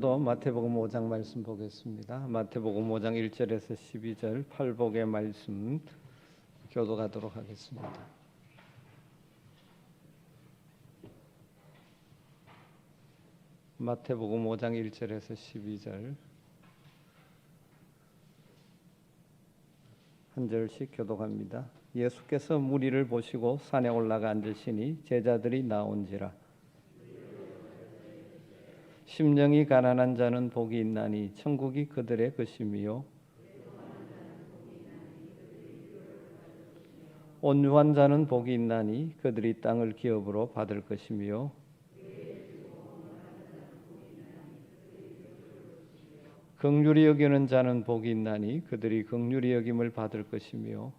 또 마태복음 5장 말씀 보겠습니다. 마태복음 5장 1절에서 12절 팔복의 말씀 교독하도록 하겠습니다. 마태복음 5장 1절에서 12절 한 절씩 교독합니다. 예수께서 무리를 보시고 산에 올라가 앉으시니 제자들이 나온지라. 심령이 가난한 자는 복이 있나니 천국이 그들의 것임이요 온유한 자는 복이 있나니 그들이 땅을 기업으로 받을 것임이요 긍휼히 여기는 자는 복이 있나니 그들이 긍휼히 여김을 받을 것이며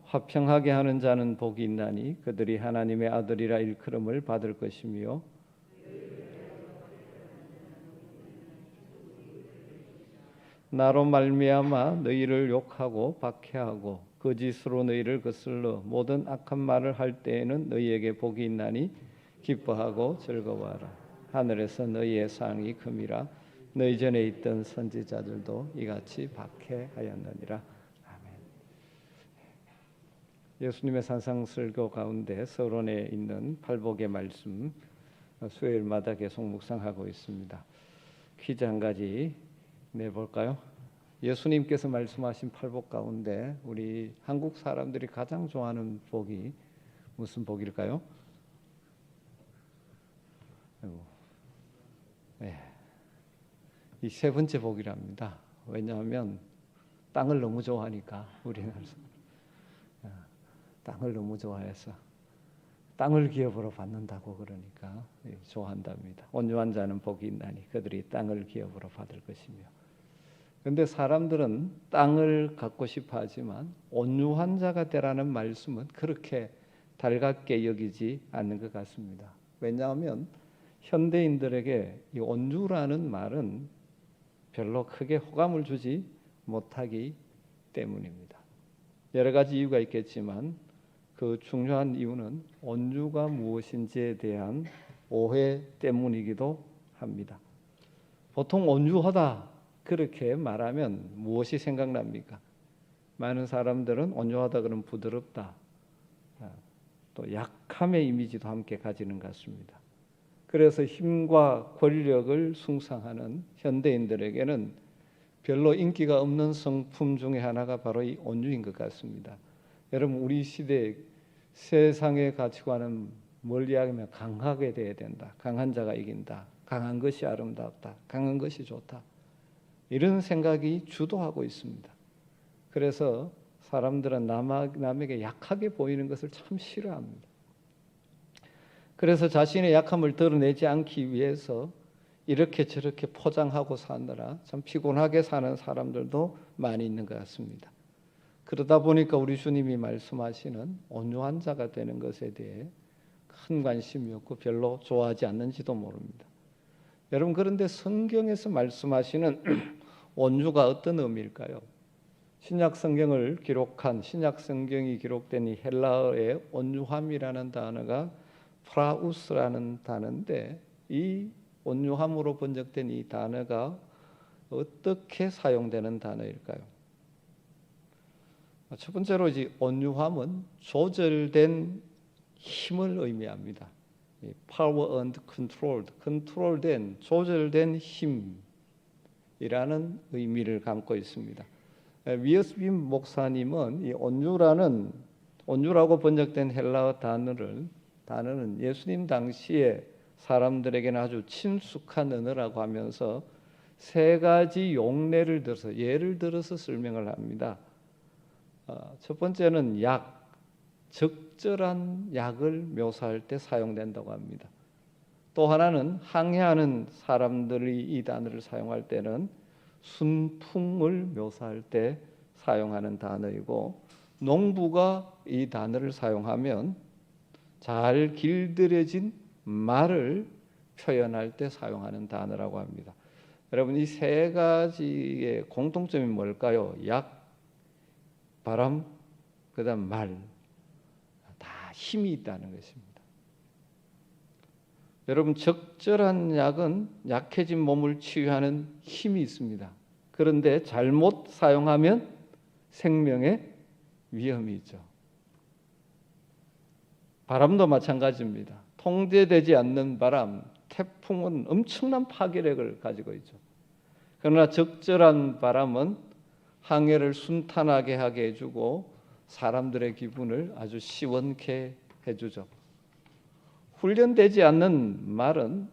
화평하게 하는 자는 복이 있나니 그들이 하나님의 아들이라 일컬음을 받을 것이며 나로 말미암아 너희를 욕하고 박해하고 거짓으로 너희를 거슬러 모든 악한 말을 할 때에는 너희에게 복이 있나니 기뻐하고 즐거워하라. 하늘에서 너희의 상이 큼이라. 너희 전에 있던 선지자들도 이같이 박해하였느니라. 예수님의 산상설교 가운데 서론에 있는 팔복의 말씀 수요일마다 계속 묵상하고 있습니다. 퀴즈 한 가지 내볼까요? 예수님께서 말씀하신 팔복 가운데 우리 한국 사람들이 가장 좋아하는 복이 무슨 복일까요? 네. 이 세 번째 복이랍니다. 왜냐하면 땅을 너무 좋아하니까 우리는 땅을 너무 좋아해서 땅을 기업으로 받는다고 그러니까 좋아한답니다. 온유한 자는 복이 있나니 그들이 땅을 기업으로 받을 것이며. 그런데 사람들은 땅을 갖고 싶어 하지만 온유한 자가 되라는 말씀은 그렇게 달갑게 여기지 않는 것 같습니다. 왜냐하면 현대인들에게 이 온유라는 말은 별로 크게 호감을 주지 못하기 때문입니다. 여러 가지 이유가 있겠지만 그 중요한 이유는 온유가 무엇인지에 대한 오해 때문이기도 합니다. 보통 온유하다 그렇게 말하면 무엇이 생각납니까? 많은 사람들은 온유하다 그러면 부드럽다, 또 약함의 이미지도 함께 가지는 것 같습니다. 그래서 힘과 권력을 숭상하는 현대인들에게는 별로 인기가 없는 성품 중에 하나가 바로 이 온유인 것 같습니다. 여러분, 우리 시대의 세상의 가치관은 뭘 이야기하면 강하게 돼야 된다. 강한 자가 이긴다. 강한 것이 아름답다. 강한 것이 좋다. 이런 생각이 주도하고 있습니다. 그래서 사람들은 남에게 약하게 보이는 것을 참 싫어합니다. 그래서 자신의 약함을 드러내지 않기 위해서 이렇게 저렇게 포장하고 사느라 참 피곤하게 사는 사람들도 많이 있는 것 같습니다. 그러다 보니까 우리 주님이 말씀하시는 온유한 자가 되는 것에 대해 큰 관심이 없고 별로 좋아하지 않는지도 모릅니다. 여러분, 그런데 성경에서 말씀하시는 온유가 어떤 의미일까요? 신약 성경을 기록한 신약 성경이 기록된 이 헬라어의 온유함이라는 단어가 프라우스라는 단어인데 이 온유함으로 번역된 이 단어가 어떻게 사용되는 단어일까요? 첫 번째로 이제 온유함은 조절된 힘을 의미합니다. Power and controlled, 컨트롤된, 조절된 힘이라는 의미를 담고 있습니다. 위어스빈 목사님은 이 온유라고 번역된 헬라어 단어는 예수님 당시에 사람들에게는 아주 친숙한 언어라고 하면서 세 가지 용례를 들어서 예를 들어서 설명을 합니다. 첫 번째는 적절한 약을 묘사할 때 사용된다고 합니다. 또 하나는 항해하는 사람들이 이 단어를 사용할 때는 순풍을 묘사할 때 사용하는 단어이고, 농부가 이 단어를 사용하면 잘 길들여진 말을 표현할 때 사용하는 단어라고 합니다. 여러분, 이 세 가지의 공통점이 뭘까요? 약, 바람, 그다음 말, 다 힘이 있다는 것입니다. 여러분, 적절한 약은 약해진 몸을 치유하는 힘이 있습니다. 그런데 잘못 사용하면 생명의 위험이 있죠. 바람도 마찬가지입니다. 통제되지 않는 바람, 태풍은 엄청난 파괴력을 가지고 있죠. 그러나 적절한 바람은 항해를 순탄하게 하게 해주고 사람들의 기분을 아주 시원케 해주죠. 훈련되지 않는 말은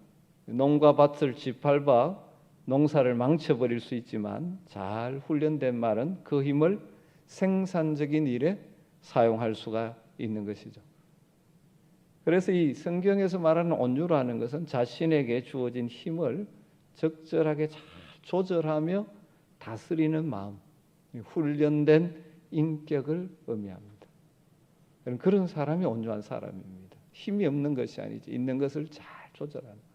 농가 밭을 짓밟아 농사를 망쳐버릴 수 있지만, 잘 훈련된 말은 그 힘을 생산적인 일에 사용할 수가 있는 것이죠. 그래서 이 성경에서 말하는 온유라는 것은 자신에게 주어진 힘을 적절하게 잘 조절하며 다스리는 마음, 훈련된 인격을 의미합니다. 그런 사람이 온유한 사람입니다. 힘이 없는 것이 아니지, 있는 것을 잘 조절하는.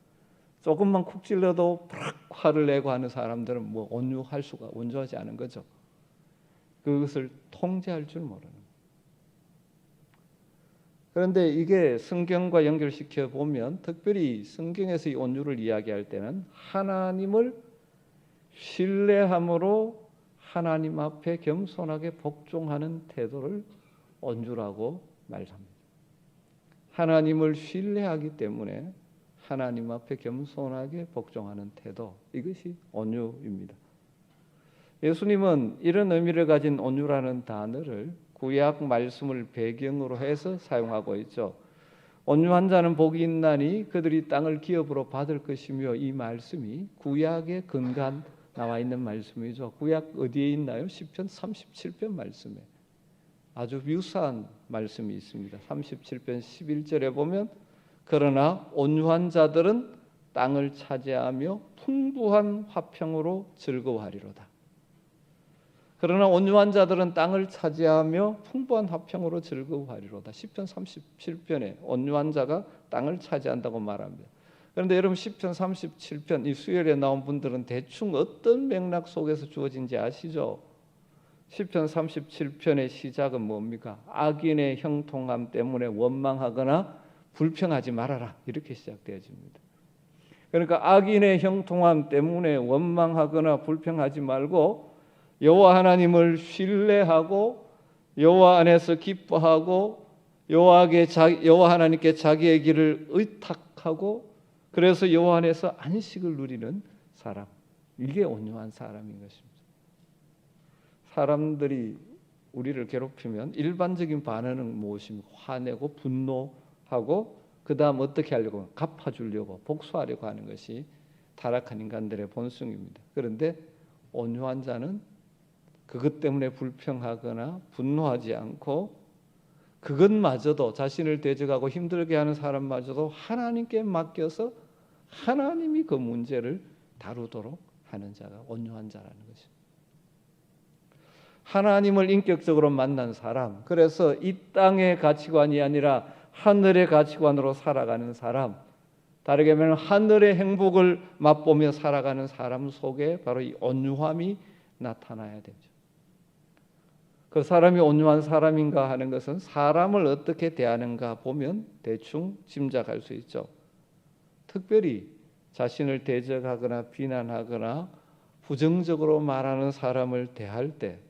조금만 쿡 찔러도 팍 화를 내고 하는 사람들은 뭐 온유하지 않은 거죠. 그것을 통제할 줄 모르는. 그런데 이게 성경과 연결시켜 보면, 특별히 성경에서 이 온유를 이야기할 때는 하나님을 신뢰함으로 하나님 앞에 겸손하게 복종하는 태도를 온유라고 말합니다. 하나님을 신뢰하기 때문에 하나님 앞에 겸손하게 복종하는 태도, 이것이 온유입니다. 예수님은 이런 의미를 가진 온유라는 단어를 구약 말씀을 배경으로 해서 사용하고 있죠. 온유한 자는 복이 있나니 그들이 땅을 기업으로 받을 것이며, 이 말씀이 구약의 근간 나와 있는 말씀이죠. 구약 어디에 있나요? 시편 37편 말씀에 아주 유사한 말씀이 있습니다. 37편 11절에 보면, 그러나 온유한 자들은 땅을 차지하며 풍부한 화평으로 즐거워하리로다. 그러나 온유한 자들은 땅을 차지하며 풍부한 화평으로 즐거워하리로다. 시편 37편에 온유한 자가 땅을 차지한다고 말합니다. 그런데 여러분, 시편 37편 이 수요일에 나온 분들은 대충 어떤 맥락 속에서 주어진지 아시죠? 시편 37편의 시작은 뭡니까? 악인의 형통함 때문에 원망하거나 불평하지 말아라, 이렇게 시작되어집니다. 그러니까 악인의 형통함 때문에 원망하거나 불평하지 말고 여호와 하나님을 신뢰하고 여호와 안에서 기뻐하고 여호와 하나님께 자기의 길을 의탁하고, 그래서 여호와 안에서 안식을 누리는 사람, 이게 온유한 사람인 것입니다. 사람들이 우리를 괴롭히면 일반적인 반응은 무엇입니까? 화내고 분노하고, 그 다음 어떻게 하려고? 갚아주려고, 복수하려고 하는 것이 타락한 인간들의 본성입니다. 그런데 온유한 자는 그것 때문에 불평하거나 분노하지 않고, 그것마저도, 자신을 대적하고 힘들게 하는 사람마저도 하나님께 맡겨서 하나님이 그 문제를 다루도록 하는 자가 온유한 자라는 것입니다. 하나님을 인격적으로 만난 사람, 그래서 이 땅의 가치관이 아니라 하늘의 가치관으로 살아가는 사람, 다르게 말하면 하늘의 행복을 맛보며 살아가는 사람 속에 바로 이 온유함이 나타나야 되죠. 그 사람이 온유한 사람인가 하는 것은 사람을 어떻게 대하는가 보면 대충 짐작할 수 있죠. 특별히 자신을 대적하거나 비난하거나 부정적으로 말하는 사람을 대할 때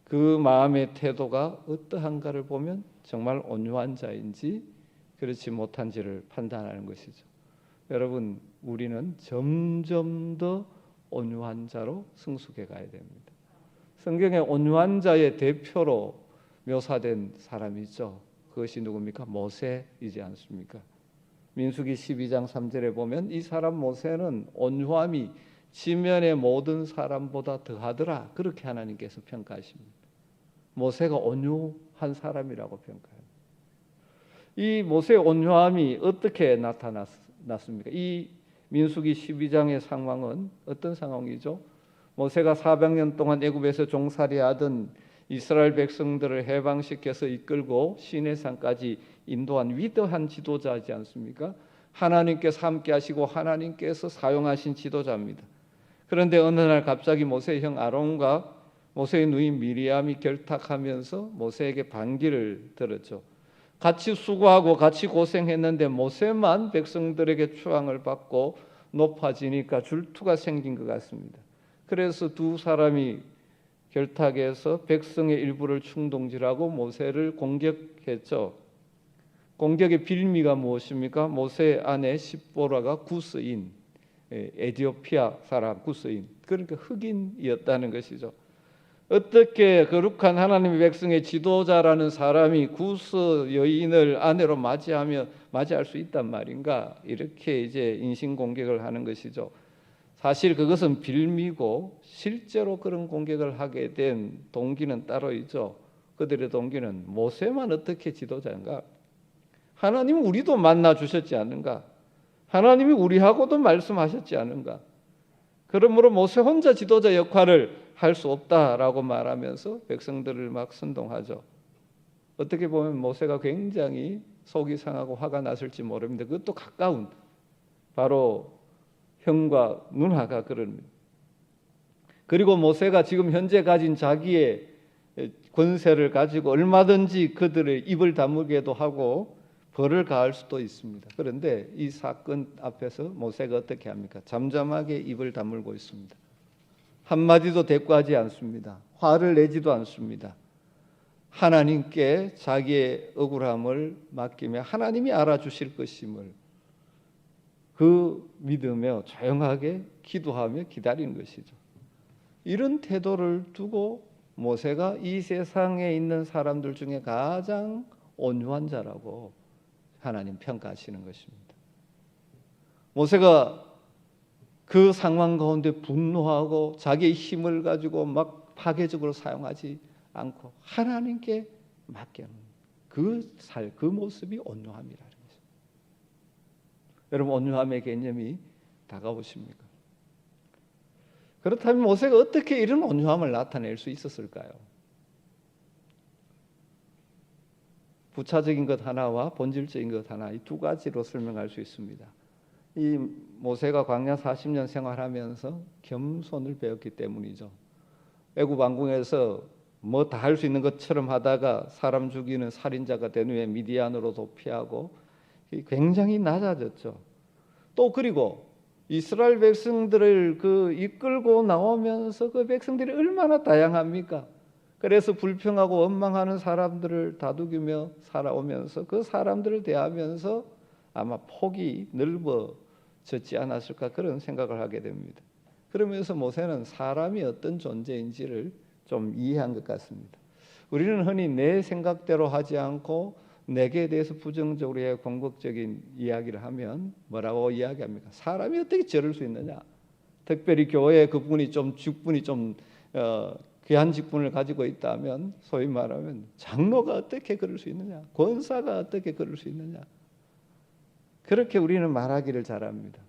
그 마음의 태도가 어떠한가를 보면 정말 온유한 자인지 그렇지 못한지를 판단하는 것이죠. 여러분, 우리는 점점 더 온유한 자로 성숙해 가야 됩니다. 성경에 온유한 자의 대표로 묘사된 사람이 있죠. 그것이 누굽니까? 모세이지 않습니까? 민수기 12장 3절에 보면 이 사람 모세는 온유함이 지면의 모든 사람보다 더하더라, 그렇게 하나님께서 평가하십니다. 모세가 온유한 사람이라고 평가합니다. 이 모세의 온유함이 어떻게 나타났습니까? 이 민수기 12장의 상황은 어떤 상황이죠? 모세가 400년 동안 애굽에서 종살이하던 이스라엘 백성들을 해방시켜서 이끌고 시내산까지 인도한 위대한 지도자이지 않습니까? 하나님께서 함께 하시고 하나님께서 사용하신 지도자입니다. 그런데 어느 날 갑자기 모세의 형 아론과 모세의 누이 미리암이 결탁하면서 모세에게 반기를 들었죠. 같이 수고하고 같이 고생했는데 모세만 백성들에게 추앙을 받고 높아지니까 질투가 생긴 것 같습니다. 그래서 두 사람이 결탁해서 백성의 일부를 충동질하고 모세를 공격했죠. 공격의 빌미가 무엇입니까? 모세의 아내 십보라가 구스인, 에티오피아 사람 구스인, 그러니까 흑인이었다는 것이죠. 어떻게 거룩한 하나님의 백성의 지도자라는 사람이 구스 여인을 아내로 맞이할 수 있단 말인가? 이렇게 이제 인신 공격을 하는 것이죠. 사실 그것은 빌미고 실제로 그런 공격을 하게 된 동기는 따로 있죠. 그들의 동기는 모세만 어떻게 지도자인가? 하나님은 우리도 만나 주셨지 않은가? 하나님이 우리하고도 말씀하셨지 않은가? 그러므로 모세 혼자 지도자 역할을 할 수 없다라고 말하면서 백성들을 막 선동하죠. 어떻게 보면 모세가 굉장히 속이 상하고 화가 났을지 모릅니다. 그것도 가까운 바로 형과 누나가 그럽니다. 그리고 모세가 지금 현재 가진 자기의 권세를 가지고 얼마든지 그들의 입을 다물게도 하고 벌을 가할 수도 있습니다. 그런데 이 사건 앞에서 모세가 어떻게 합니까? 잠잠하게 입을 다물고 있습니다. 한마디도 대꾸하지 않습니다. 화를 내지도 않습니다. 하나님께 자기의 억울함을 맡기며 하나님이 알아주실 것임을 그 믿으며 조용하게 기도하며 기다리는 것이죠. 이런 태도를 두고 모세가 이 세상에 있는 사람들 중에 가장 온유한 자라고 하나님 평가하시는 것입니다. 모세가 그 상황 가운데 분노하고 자기의 힘을 가지고 막 파괴적으로 사용하지 않고 하나님께 맡기는 그 모습이 온유함이라는 것입니다. 여러분, 온유함의 개념이 다가오십니까? 그렇다면 모세가 어떻게 이런 온유함을 나타낼 수 있었을까요? 부차적인 것 하나와 본질적인 것 하나, 이 두 가지로 설명할 수 있습니다. 이 모세가 광야 40년 생활하면서 겸손을 배웠기 때문이죠. 애굽 왕궁에서 뭐 다 할 수 있는 것처럼 하다가 사람 죽이는 살인자가 된 후에 미디안으로 도피하고 굉장히 낮아졌죠. 또 그리고 이스라엘 백성들을 이끌고 나오면서 그 백성들이 얼마나 다양합니까? 그래서 불평하고 원망하는 사람들을 다독이며 살아오면서 그 사람들을 대하면서 아마 폭이 넓어졌지 않았을까 그런 생각을 하게 됩니다. 그러면서 모세는 사람이 어떤 존재인지를 좀 이해한 것 같습니다. 우리는 흔히 내 생각대로 하지 않고 내게 대해서 부정적으로 공격적인 이야기를 하면 뭐라고 이야기합니까? 사람이 어떻게 저럴 수 있느냐? 특별히 교회에 그분이 좀 직분이 좀 귀한 직분을 가지고 있다면 소위 말하면 장로가 어떻게 그럴 수 있느냐? 권사가 어떻게 그럴 수 있느냐? 그렇게 우리는 말하기를 잘합니다.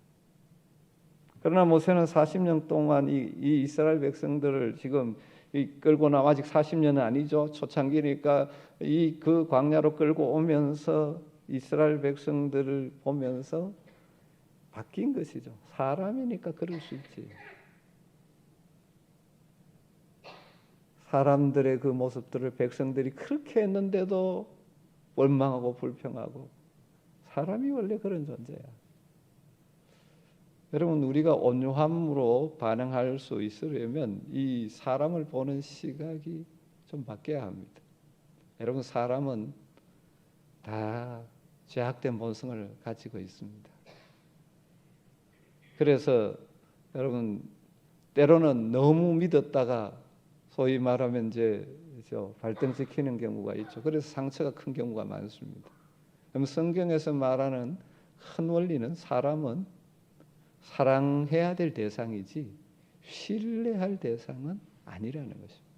그러나 모세는 40년 동안 이 이스라엘 백성들을 지금 끌고 나와 아직 40년은 아니죠. 초창기니까 그 광야로 끌고 오면서 이스라엘 백성들을 보면서 바뀐 것이죠. 사람이니까 그럴 수 있지. 사람들의 그 모습들을 백성들이 그렇게 했는데도 원망하고 불평하고 사람이 원래 그런 존재야. 여러분, 우리가 온유함으로 반응할 수 있으려면 이 사람을 보는 시각이 좀 바뀌어야 합니다. 여러분, 사람은 다 죄악된 본성을 가지고 있습니다. 그래서 여러분, 때로는 너무 믿었다가 소위 말하면 이제 발등시키는 경우가 있죠. 그래서 상처가 큰 경우가 많습니다. 그럼 성경에서 말하는 큰 원리는 사람은 사랑해야 될 대상이지 신뢰할 대상은 아니라는 것입니다.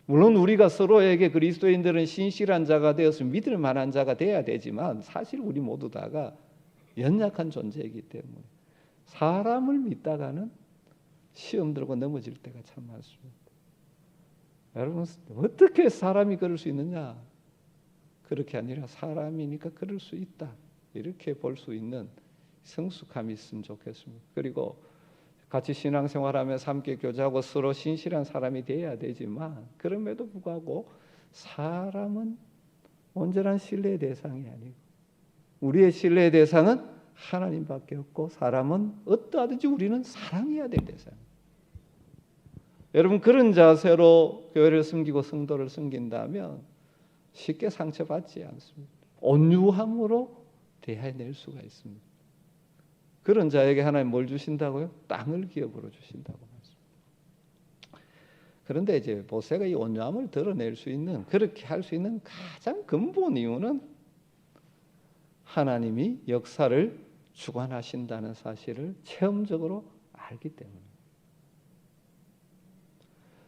물론 우리가 서로에게 그리스도인들은 신실한 자가 되어서 믿을 만한 자가 돼야 되지만 사실 우리 모두 다가 연약한 존재이기 때문에 사람을 믿다가는 시험 들고 넘어질 때가 참 많습니다. 여러분, 어떻게 사람이 그럴 수 있느냐? 그렇게 아니라 사람이니까 그럴 수 있다. 이렇게 볼 수 있는 성숙함이 있으면 좋겠습니다. 그리고 같이 신앙생활하면서 함께 교제하고 서로 신실한 사람이 되어야 되지만 그럼에도 불구하고 사람은 온전한 신뢰의 대상이 아니고 우리의 신뢰의 대상은 하나님밖에 없고 사람은 어떠하든지 우리는 사랑해야 될 대상. 여러분 그런 자세로 교회를 섬기고 성도를 섬긴다면 쉽게 상처받지 않습니다. 온유함으로 대해낼 수가 있습니다. 그런 자에게 하나님 뭘 주신다고요? 땅을 기업으로 주신다고 말씀합니다. 그런데 이제 모세가 이 온유함을 드러낼 수 있는, 그렇게 할 수 있는 가장 근본 이유는 하나님이 역사를 주관하신다는 사실을 체험적으로 알기 때문입니다.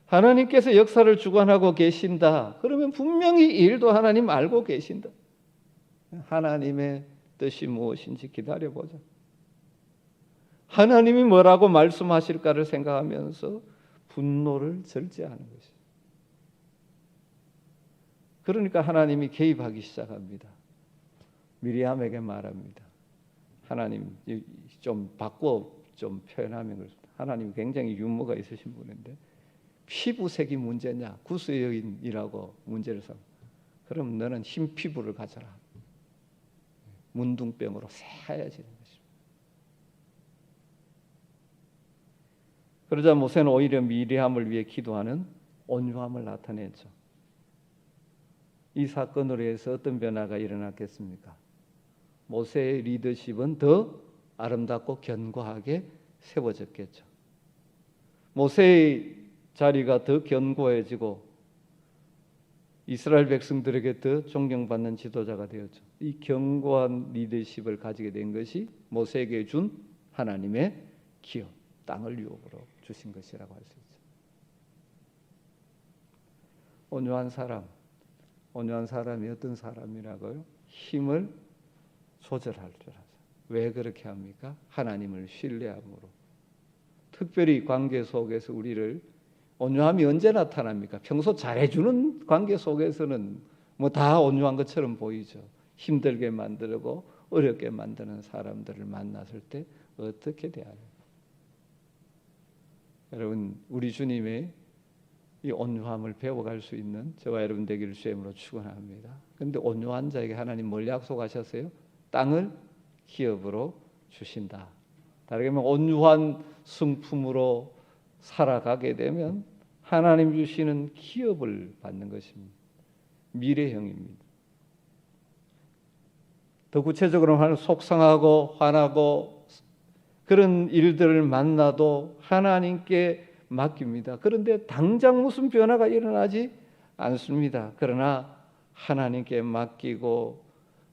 하나님께서 역사를 주관하고 계신다. 그러면 분명히 이 일도 하나님 알고 계신다. 하나님의 뜻이 무엇인지 기다려보자. 하나님이 뭐라고 말씀하실까를 생각하면서 분노를 절제하는 것이죠. 그러니까 하나님이 개입하기 시작합니다. 미리암에게 말합니다. 하나님 좀 바꿔 좀 표현하면 그렇습니다. 하나님 굉장히 유머가 있으신 분인데 피부색이 문제냐? 구수의 여인이라고 문제를 삼. 그럼 너는 흰 피부를 가져라. 문둥병으로 새하얘지는 것입니다. 그러자 모세는 오히려 미리암을 위해 기도하는 온유함을 나타냈죠. 이 사건으로 해서 어떤 변화가 일어났겠습니까? 모세의 리더십은 더 아름답고 견고하게 세워졌겠죠. 모세의 자리가 더 견고해지고 이스라엘 백성들에게 더 존경받는 지도자가 되었죠. 이 견고한 리더십을 가지게 된 것이 모세에게 준 하나님의 기업, 땅을 유업으로 주신 것이라고 할 수 있죠. 온유한 사람이 어떤 사람이라고요? 힘을 조절할 줄 알아요. 왜 그렇게 합니까? 하나님을 신뢰함으로. 특별히 관계 속에서 우리를 온유함이 언제 나타납니까? 평소 잘해주는 관계 속에서는 뭐 다 온유한 것처럼 보이죠. 힘들게 만들고 어렵게 만드는 사람들을 만났을 때 어떻게 대하는가? 여러분 우리 주님의 이 온유함을 배워갈 수 있는 저와 여러분 되기를 주님으로 축원합니다. 그런데 온유한 자에게 하나님 뭘 약속하셨어요? 땅을 기업으로 주신다. 다르게 말하면 온유한 성품으로 살아가게 되면 하나님 주시는 기업을 받는 것입니다. 미래형입니다. 더 구체적으로는 속상하고 화나고 그런 일들을 만나도 하나님께 맡깁니다. 그런데 당장 무슨 변화가 일어나지 않습니다. 그러나 하나님께 맡기고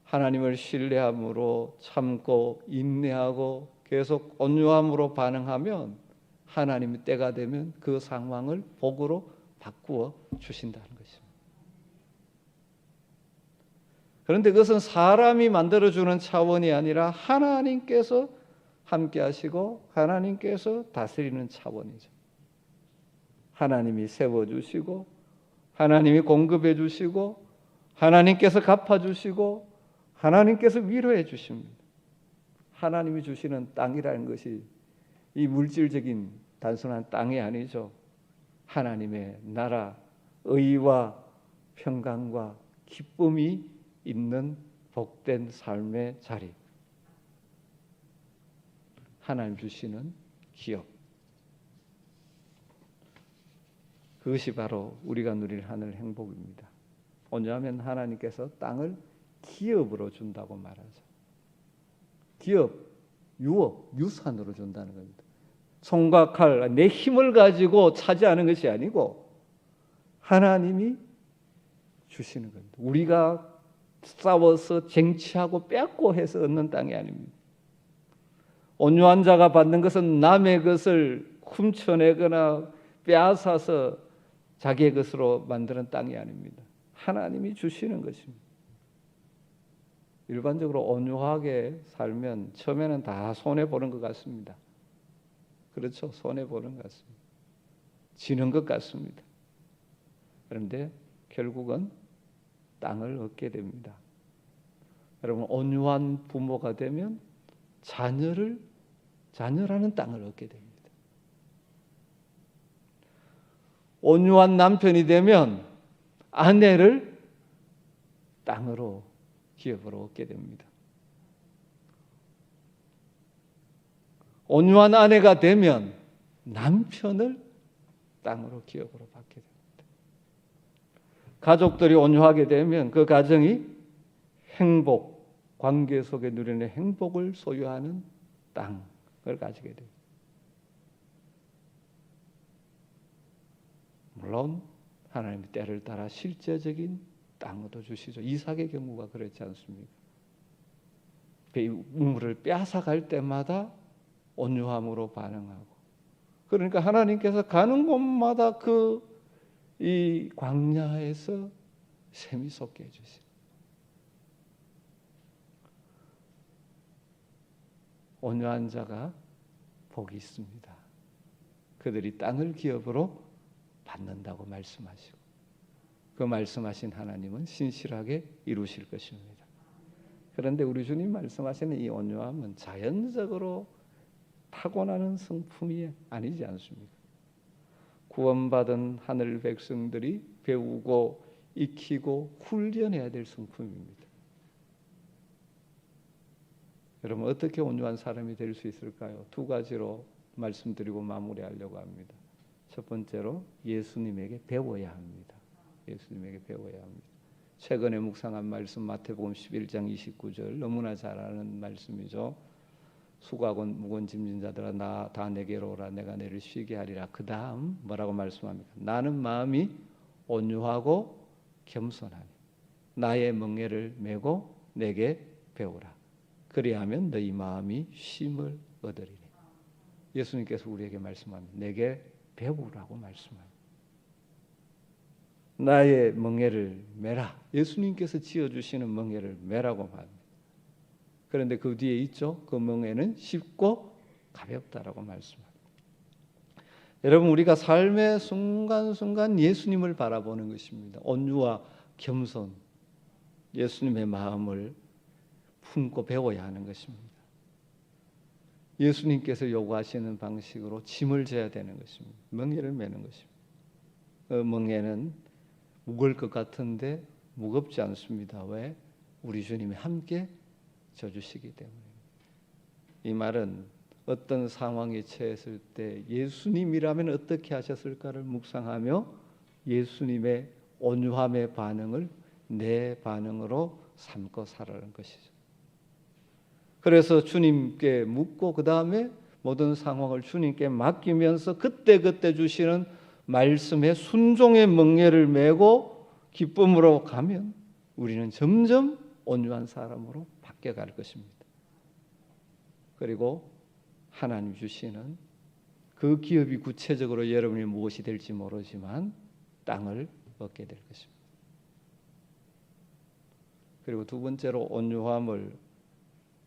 하나님을 신뢰함으로 참고 인내하고 계속 온유함으로 반응하면 하나님의 때가 되면 그 상황을 복으로 바꾸어 주신다는 것입니다. 그런데 그것은 사람이 만들어주는 차원이 아니라 하나님께서 함께 하시고 하나님께서 다스리는 차원이죠. 하나님이 세워주시고 하나님이 공급해 주시고 하나님께서 갚아주시고 하나님께서 위로해 주십니다. 하나님이 주시는 땅이라는 것이 이 물질적인 단순한 땅이 아니죠. 하나님의 나라, 의와 평강과 기쁨이 있는 복된 삶의 자리. 하나님 주시는 기업. 그것이 바로 우리가 누릴 하늘 행복입니다. 온유하면 하나님께서 땅을 기업으로 준다고 말하죠. 기업, 유업, 유산으로 준다는 겁니다. 총과 칼, 내 힘을 가지고 차지하는 것이 아니고 하나님이 주시는 겁니다. 우리가 싸워서 쟁취하고 뺏고 해서 얻는 땅이 아닙니다. 온유한 자가 받는 것은 남의 것을 훔쳐내거나 빼앗아서 자기의 것으로 만드는 땅이 아닙니다. 하나님이 주시는 것입니다. 일반적으로 온유하게 살면 처음에는 다 손해보는 것 같습니다. 그렇죠. 손해보는 것 같습니다. 지는 것 같습니다. 그런데 결국은 땅을 얻게 됩니다. 여러분 온유한 부모가 되면 자녀라는 땅을 얻게 됩니다. 온유한 남편이 되면 아내를 땅으로 기업으로 얻게 됩니다. 온유한 아내가 되면 남편을 땅으로 기업으로 받게 됩니다. 가족들이 온유하게 되면 그 가정이 행복, 관계 속에 누리는 행복을 소유하는 땅을 가지게 됩니다. 물론 하나님의 때를 따라 실제적인 땅도 주시죠. 이삭의 경우가 그렇지 않습니까? 우물을 빼앗아갈 때마다 온유함으로 반응하고, 그러니까 하나님께서 가는 곳마다 이 광야에서 샘이 솟게 해주시고, 온유한 자가 복이 있습니다. 그들이 땅을 기업으로 받는다고 말씀하시고, 그 말씀하신 하나님은 신실하게 이루실 것입니다. 그런데 우리 주님 말씀하시는 이 온유함은 자연적으로 타고나는 성품이 아니지 않습니까? 구원받은 하늘 백성들이 배우고 익히고 훈련해야 될 성품입니다. 여러분, 어떻게 온유한 사람이 될 수 있을까요? 두 가지로 말씀드리고 마무리하려고 합니다. 첫 번째로 예수님에게 배워야 합니다. 예수님에게 배워야 합니다. 최근에 묵상한 말씀 마태복음 11장 29절 너무나 잘 아는 말씀이죠. 수고하고 무거운 짐진 자들아 다 내게로 오라 내가 너를 쉬게 하리라. 그 다음 뭐라고 말씀합니까? 나는 마음이 온유하고 겸손하니 나의 멍에를 메고 내게 배우라. 그리하면 너희 마음이 쉼을 얻으리니. 예수님께서 우리에게 말씀합니다. 내게 배우라고 말씀합니다. 나의 멍에를 메라. 예수님께서 지어주시는 멍에를 메라고 말합니다. 그런데 그 뒤에 있죠. 그 멍에는 쉽고 가볍다라고 말씀합니다. 여러분, 우리가 삶의 순간순간 예수님을 바라보는 것입니다. 온유와 겸손, 예수님의 마음을 품고 배워야 하는 것입니다. 예수님께서 요구하시는 방식으로 짐을 져야 되는 것입니다. 멍에를 메는 것입니다. 그 멍에는 무거울 것 같은데 무겁지 않습니다. 왜? 우리 주님이 함께 져주시기 때문입니다. 이 말은 어떤 상황에 처했을 때 예수님이라면 어떻게 하셨을까를 묵상하며 예수님의 온유함의 반응을 내 반응으로 삼고 살아가는 것이죠. 그래서 주님께 묻고 그 다음에 모든 상황을 주님께 맡기면서 그때그때 주시는 말씀에 순종의 멍에를 메고 기쁨으로 가면 우리는 점점 온유한 사람으로 바뀌어갈 것입니다. 그리고 하나님 주시는 그 기업이 구체적으로 여러분이 무엇이 될지 모르지만 땅을 얻게 될 것입니다. 그리고 두 번째로 온유함을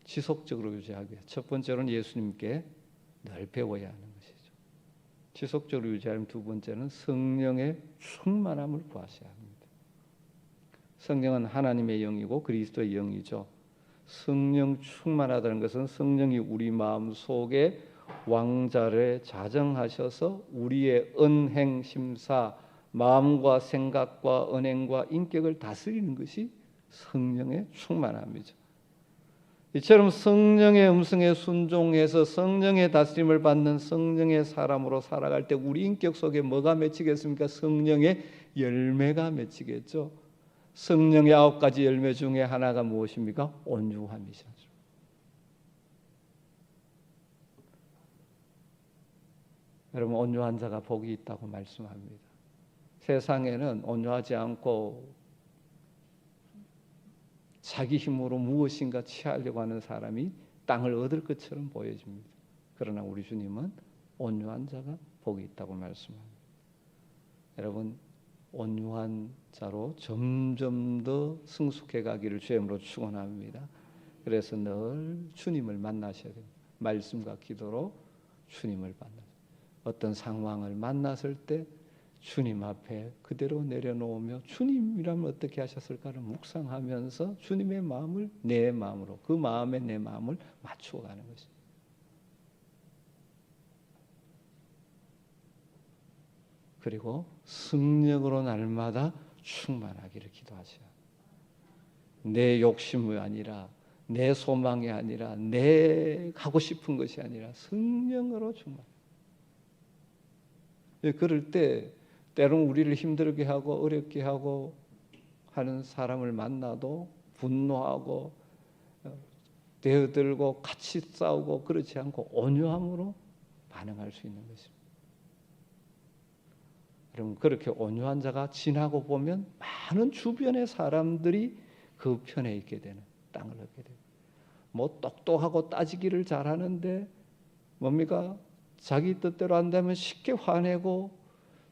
지속적으로 유지하기 위해 첫 번째로는 예수님께 늘 배워야 하는 것이죠. 지속적으로 유지하려면 두 번째는 성령의 충만함을 구하셔야 합니다. 성령은 하나님의 영이고 그리스도의 영이죠. 성령 충만하다는 것은 성령이 우리 마음 속에 왕자를 자정하셔서 우리의 언행 심사, 마음과 생각과 언행과 인격을 다스리는 것이 성령의 충만함이죠. 이처럼 성령의 음성에 순종해서 성령의 다스림을 받는 성령의 사람으로 살아갈 때 우리 인격 속에 뭐가 맺히겠습니까? 성령의 열매가 맺히겠죠. 성령의 9가지 열매 중에 하나가 무엇입니까? 온유함이죠. 여러분, 온유한 자가 복이 있다고 말씀합니다. 세상에는 온유하지 않고 자기 힘으로 무엇인가 취하려고 하는 사람이 땅을 얻을 것처럼 보여집니다. 그러나 우리 주님은 온유한 자가 복이 있다고 말씀합니다. 여러분, 온유한 자로 점점 더 성숙해 가기를 주님으로 축원합니다. 그래서 늘 주님을 만나셔야 됩니다. 말씀과 기도로 주님을 만나요. 어떤 상황을 만났을 때 주님 앞에 그대로 내려놓으며 주님이라면 어떻게 하셨을까를 묵상하면서 주님의 마음을 내 마음으로, 그 마음에 내 마음을 맞추어 가는 것입니다. 그리고 성령으로 날마다 충만하기를 기도하셔야 합니다. 내 욕심이 아니라, 내 소망이 아니라, 내 하고 싶은 것이 아니라 성령으로 충만. 그럴 때 때로는 우리를 힘들게 하고 어렵게 하고 하는 사람을 만나도 분노하고 대어들고 같이 싸우고 그렇지 않고 온유함으로 반응할 수 있는 것입니다. 여러분, 그렇게 온유한 자가 지나고 보면 많은 주변의 사람들이 그 편에 있게 되는, 땅을 얻게 돼요. 뭐 똑똑하고 따지기를 잘하는데 뭡니까? 자기 뜻대로 한다면 쉽게 화내고,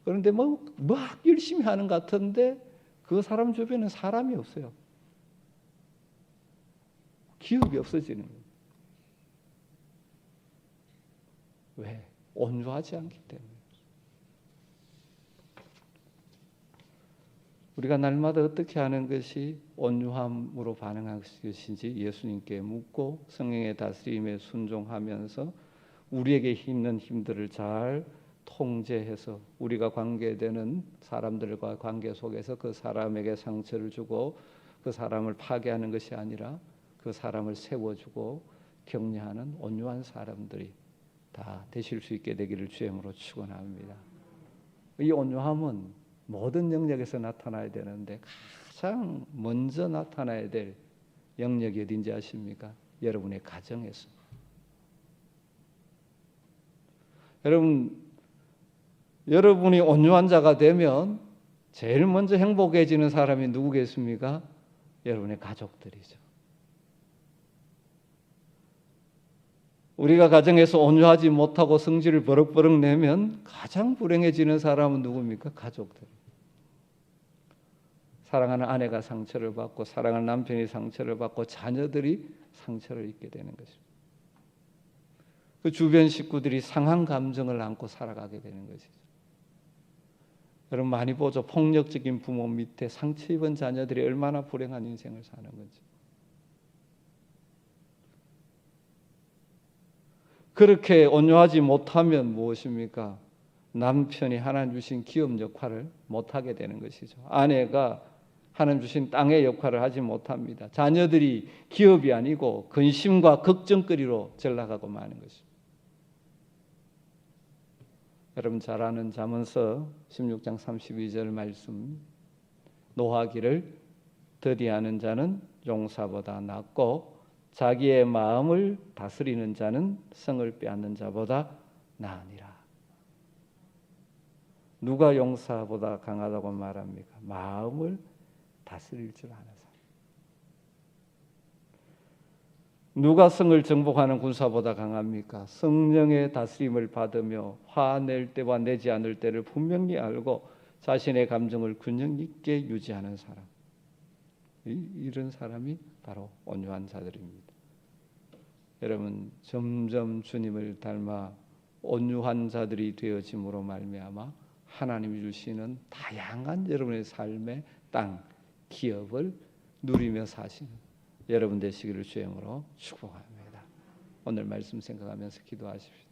그런데 뭐 막 열심히 하는 것 같은데 그 사람 주변에는 사람이 없어요. 기억이 없어지는 거예요. 왜? 온유하지 않기 때문에. 우리가 날마다 어떻게 하는 것이 온유함으로 반응할 것인지 예수님께 묻고 성령의 다스림에 순종하면서 우리에게 있는 힘들을 잘 통제해서 우리가 관계되는 사람들과 관계 속에서 그 사람에게 상처를 주고 그 사람을 파괴하는 것이 아니라 그 사람을 세워주고 격려하는 온유한 사람들이 다 되실 수 있게 되기를 주님으로 축원합니다. 이 온유함은 모든 영역에서 나타나야 되는데 가장 먼저 나타나야 될 영역이 어딘지 아십니까? 여러분의 가정에서. 여러분이 온유한 자가 되면 제일 먼저 행복해지는 사람이 누구겠습니까? 여러분의 가족들이죠. 우리가 가정에서 온유하지 못하고 성질을 버럭버럭 내면 가장 불행해지는 사람은 누굽니까? 가족들. 사랑하는 아내가 상처를 받고 사랑하는 남편이 상처를 받고 자녀들이 상처를 입게 되는 것입니다. 그 주변 식구들이 상한 감정을 안고 살아가게 되는 것이죠. 여러분 많이 보죠. 폭력적인 부모 밑에 상처 입은 자녀들이 얼마나 불행한 인생을 사는 건지. 그렇게 온유하지 못하면 무엇입니까? 남편이 하나님 주신 기업 역할을 못하게 되는 것이죠. 아내가 하나님 주신 땅의 역할을 하지 못합니다. 자녀들이 기업이 아니고 근심과 걱정거리로 전락하고 마는 것입니다. 여러분 잘 아는 잠언서 16장 32절 말씀, 노하기를 더디하는 자는 용사보다 낫고 자기의 마음을 다스리는 자는 성을 빼앗는 자보다 나으니라. 누가 용사보다 강하다고 말합니까? 마음을 다스릴 줄 아는 사람. 누가 성을 정복하는 군사보다 강합니까? 성령의 다스림을 받으며 화낼 때와 내지 않을 때를 분명히 알고 자신의 감정을 균형 있게 유지하는 사람. 이런 사람이 바로 온유한 자들입니다. 여러분 점점 주님을 닮아 온유한 자들이 되어짐으로 말미암아 하나님이 주시는 다양한 여러분의 삶의 땅, 기업을 누리며 사시는 여러분 되시기를 주님으로 축복합니다. 오늘 말씀 생각하면서 기도하십시오.